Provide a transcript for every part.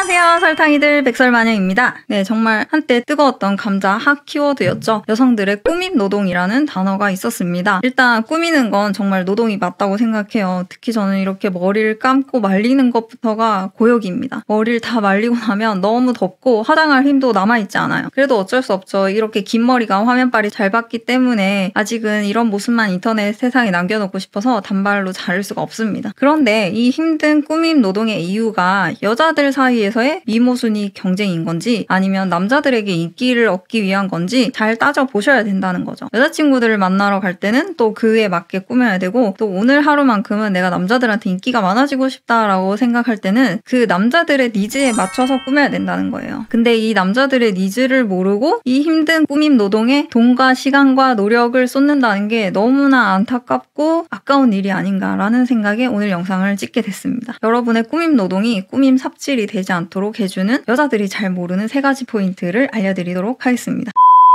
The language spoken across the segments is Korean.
안녕하세요, 설탕이들 백설마녀입니다. 네, 정말 한때 뜨거웠던 감자 핫 키워드였죠. 여성들의 꾸밈 노동이라는 단어가 있었습니다. 일단 꾸미는 건 정말 노동이 맞다고 생각해요. 특히 저는 이렇게 머리를 감고 말리는 것부터가 고역입니다. 머리를 다 말리고 나면 너무 덥고 화장할 힘도 남아있지 않아요. 그래도 어쩔 수 없죠. 이렇게 긴 머리가 화면빨이 잘 받기 때문에 아직은 이런 모습만 인터넷 세상에 남겨놓고 싶어서 단발로 자를 수가 없습니다. 그런데 이 힘든 꾸밈 노동의 이유가 여자들 사이에서의 미모 순위 경쟁인 건지 아니면 남자들에게 인기를 얻기 위한 건지 잘 따져보셔야 된다는 거죠. 여자친구들을 만나러 갈 때는 또 그에 맞게 꾸며야 되고, 또 오늘 하루만큼은 내가 남자들한테 인기가 많아지고 싶다라고 생각할 때는 그 남자들의 니즈에 맞춰서 꾸며야 된다는 거예요. 근데 이 남자들의 니즈를 모르고 이 힘든 꾸밈 노동에 돈과 시간과 노력을 쏟는다는 게 너무나 안타깝고 아까운 일이 아닌가라는 생각에 오늘 영상을 찍게 됐습니다. 여러분의 꾸밈 노동이 꾸밈 삽질이 되지 않도록 해주는 여자들이 잘 모르는 3가지 포인트를 알려드리도록 하겠습니다.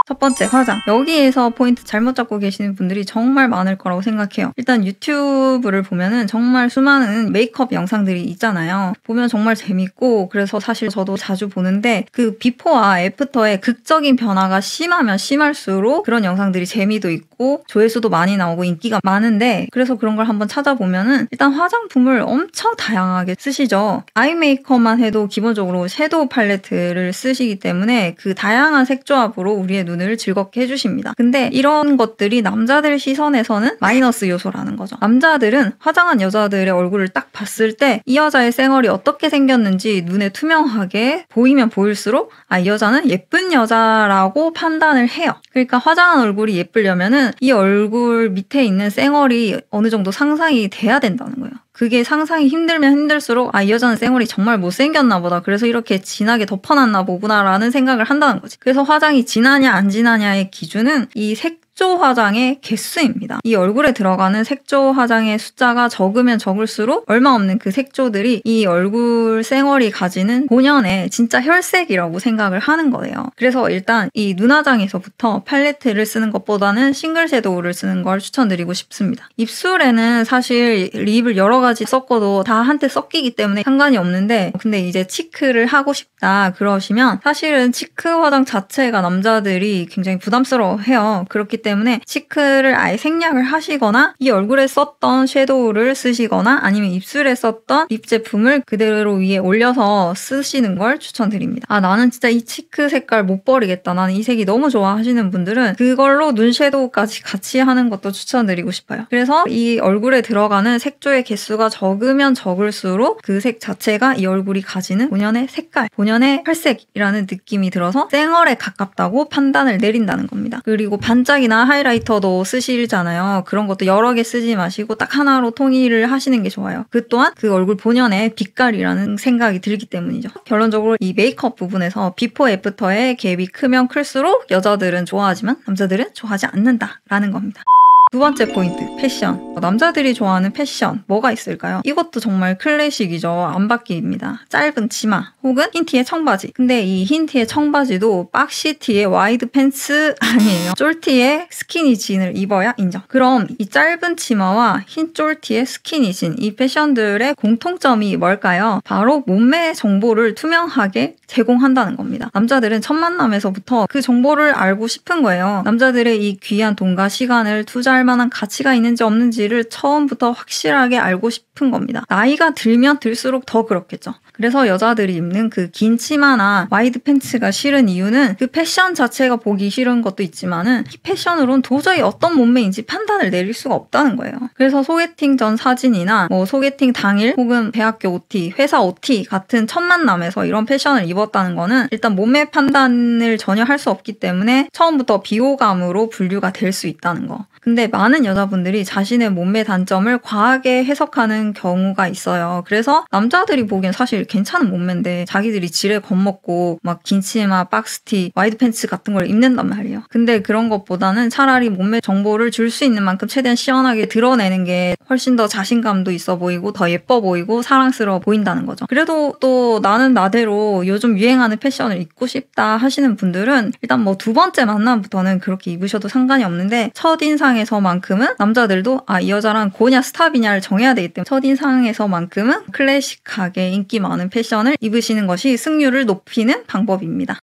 첫 번째, 화장. 여기에서 포인트 잘못 잡고 계시는 분들이 정말 많을 거라고 생각해요. 일단 유튜브를 보면은 정말 수많은 메이크업 영상들이 있잖아요. 보면 정말 재밌고, 그래서 사실 저도 자주 보는데 그 비포와 애프터의 극적인 변화가 심하면 심할수록 그런 영상들이 재미도 있고 조회수도 많이 나오고 인기가 많은데, 그래서 그런 걸 한번 찾아보면은 일단 화장품을 엄청 다양하게 쓰시죠. 아이 메이크업만 해도 기본적으로 섀도우 팔레트를 쓰시기 때문에 그 다양한 색조합으로 우리의 눈을 즐겁게 해주십니다. 근데 이런 것들이 남자들 시선에서는 마이너스 요소라는 거죠. 남자들은 화장한 여자들의 얼굴을 딱 봤을 때 이 여자의 쌩얼이 어떻게 생겼는지 눈에 투명하게 보이면 보일수록 이 여자는 예쁜 여자라고 판단을 해요. 그러니까 화장한 얼굴이 예쁘려면은 이 얼굴 밑에 있는 쌩얼이 어느 정도 상상이 돼야 된다는 거예요. 그게 상상이 힘들면 힘들수록 이 여자는 쌩얼이 정말 못생겼나 보다, 그래서 이렇게 진하게 덮어놨나 보구나라는 생각을 한다는 거지. 그래서 화장이 진하냐 안 진하냐의 기준은 이 색조 화장의 개수입니다. 이 얼굴에 들어가는 색조 화장의 숫자가 적으면 적을수록 얼마 없는 그 색조들이 이 얼굴 쌩얼이 가지는 본연의 진짜 혈색이라고 생각을 하는 거예요. 그래서 일단 이 눈화장에서부터 팔레트를 쓰는 것보다는 싱글 섀도우를 쓰는 걸 추천드리고 싶습니다. 입술에는 사실 립을 여러 가지 섞어도 다 한테 섞이기 때문에 상관이 없는데, 근데 이제 치크를 하고 싶다 그러시면 사실은 치크 화장 자체가 남자들이 굉장히 부담스러워해요. 그렇기 때문에 치크를 아예 생략을 하시거나 이 얼굴에 썼던 섀도우를 쓰시거나 아니면 입술에 썼던 립 제품을 그대로 위에 올려서 쓰시는 걸 추천드립니다. 나는 진짜 이 치크 색깔 못 버리겠다, 나는 이 색이 너무 좋아 하시는 분들은 그걸로 눈 섀도우까지 같이 하는 것도 추천드리고 싶어요. 그래서 이 얼굴에 들어가는 색조의 개수가 적으면 적을수록 그 색 자체가 이 얼굴이 가지는 본연의 색깔, 본연의 혈색이라는 느낌이 들어서 쌩얼에 가깝다고 판단을 내린다는 겁니다. 그리고 반짝이나 하이라이터도 쓰시잖아요. 그런 것도 여러 개 쓰지 마시고 딱 하나로 통일을 하시는 게 좋아요. 그 또한 그 얼굴 본연의 빛깔이라는 생각이 들기 때문이죠. 결론적으로 이 메이크업 부분에서 비포 애프터의 갭이 크면 클수록 여자들은 좋아하지만 남자들은 좋아하지 않는다라는 겁니다. 두 번째 포인트, 패션. 남자들이 좋아하는 패션 뭐가 있을까요? 이것도 정말 클래식이죠. 안 바뀝니다. 짧은 치마 혹은 흰 티에 청바지. 근데 이 흰 티에 청바지도 박시 티에 와이드 팬츠 아니에요. 쫄티에 스키니진을 입어야 인정. 그럼 이 짧은 치마와 흰 쫄티에 스키니진, 이 패션들의 공통점이 뭘까요? 바로 몸매 정보를 투명하게 제공한다는 겁니다. 남자들은 첫 만남에서부터 그 정보를 알고 싶은 거예요. 남자들의 이 귀한 돈과 시간을 투자할 만한 가치가 있는지 없는지를 처음부터 확실하게 알고 싶은 겁니다. 나이가 들면 들수록 더 그렇겠죠. 그래서 여자들이 입는 그 긴 치마나 와이드 팬츠가 싫은 이유는 그 패션 자체가 보기 싫은 것도 있지만은 이 패션으로는 도저히 어떤 몸매인지 판단을 내릴 수가 없다는 거예요. 그래서 소개팅 전 사진이나 소개팅 당일 혹은 대학교 OT, 회사 OT 같은 첫 만남에서 이런 패션을 입었다는 거는 일단 몸매 판단을 전혀 할 수 없기 때문에 처음부터 비호감으로 분류가 될 수 있다는 거. 근데 많은 여자분들이 자신의 몸매 단점을 과하게 해석하는 경우가 있어요. 그래서 남자들이 보기엔 사실 괜찮은 몸매인데 자기들이 지레 겁먹고 막 긴 치마, 박스티, 와이드 팬츠 같은 걸 입는단 말이에요. 근데 그런 것보다는 차라리 몸매 정보를 줄 수 있는 만큼 최대한 시원하게 드러내는 게 훨씬 더 자신감도 있어 보이고 더 예뻐 보이고 사랑스러워 보인다는 거죠. 그래도 또 나는 나대로 요즘 유행하는 패션을 입고 싶다 하시는 분들은 일단 두 번째 만남부터는 그렇게 입으셔도 상관이 없는데 첫인상에서만큼은 남자들도 이 여자랑 고냐 스탑이냐를 정해야 되기 때문에 첫인상에서만큼은 클래식하게 인기 많은 않은 패션을 입으시는 것이 승률을 높이는 방법입니다.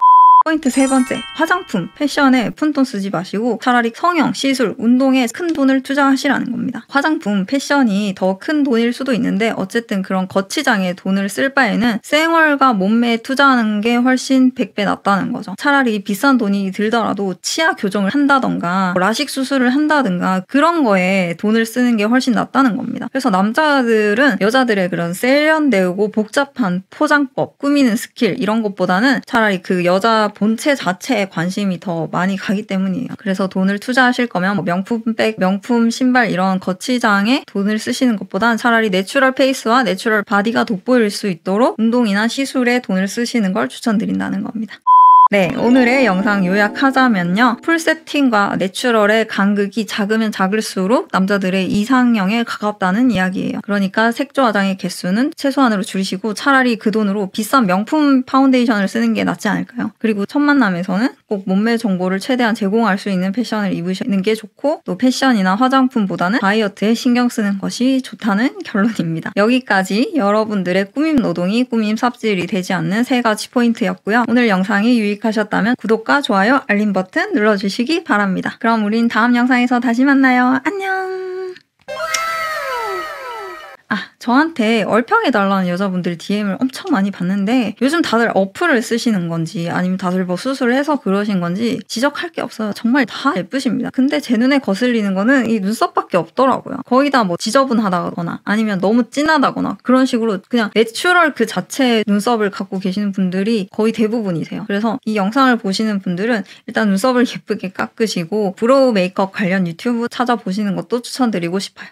포인트 세 번째, 화장품, 패션에 푼돈 쓰지 마시고 차라리 성형, 시술, 운동에 큰 돈을 투자하시라는 겁니다. 화장품, 패션이 더 큰 돈일 수도 있는데 어쨌든 그런 거치장에 돈을 쓸 바에는 생활과 몸매에 투자하는 게 훨씬 100배 낫다는 거죠. 차라리 비싼 돈이 들더라도 치아 교정을 한다던가 라식 수술을 한다든가 그런 거에 돈을 쓰는 게 훨씬 낫다는 겁니다. 그래서 남자들은 여자들의 그런 세련되고 복잡한 포장법, 꾸미는 스킬 이런 것보다는 차라리 그 여자 본체 자체에 관심이 더 많이 가기 때문이에요. 그래서 돈을 투자하실 거면 뭐 명품백, 명품 신발 이런 거치장에 돈을 쓰시는 것보단 차라리 내추럴 페이스와 내추럴 바디가 돋보일 수 있도록 운동이나 시술에 돈을 쓰시는 걸 추천드린다는 겁니다. 네, 오늘의 영상 요약하자면요. 풀 세팅과 내추럴의 간극이 작으면 작을수록 남자들의 이상형에 가깝다는 이야기예요. 그러니까 색조 화장의 개수는 최소한으로 줄이시고 차라리 그 돈으로 비싼 명품 파운데이션을 쓰는 게 낫지 않을까요? 그리고 첫 만남에서는 꼭 몸매 정보를 최대한 제공할 수 있는 패션을 입으시는 게 좋고 또 패션이나 화장품보다는 다이어트에 신경 쓰는 것이 좋다는 결론입니다. 여기까지 여러분들의 꾸밈 노동이 꾸밈 삽질이 되지 않는 3가지 포인트였고요. 오늘 영상이 유익하셨다면 구독과 좋아요, 알림 버튼 눌러주시기 바랍니다. 그럼 우린 다음 영상에서 다시 만나요. 안녕! 저한테 얼평해달라는 여자분들이 DM을 엄청 많이 받는데 요즘 다들 어플을 쓰시는 건지 아니면 다들 뭐 수술을 해서 그러신 건지 지적할 게 없어요. 정말 다 예쁘십니다. 근데 제 눈에 거슬리는 거는 이 눈썹밖에 없더라고요. 거의 다 뭐 지저분하다거나 아니면 너무 진하다거나 그런 식으로 그냥 내추럴 그 자체의 눈썹을 갖고 계시는 분들이 거의 대부분이세요. 그래서 이 영상을 보시는 분들은 일단 눈썹을 예쁘게 깎으시고 브로우 메이크업 관련 유튜브 찾아보시는 것도 추천드리고 싶어요.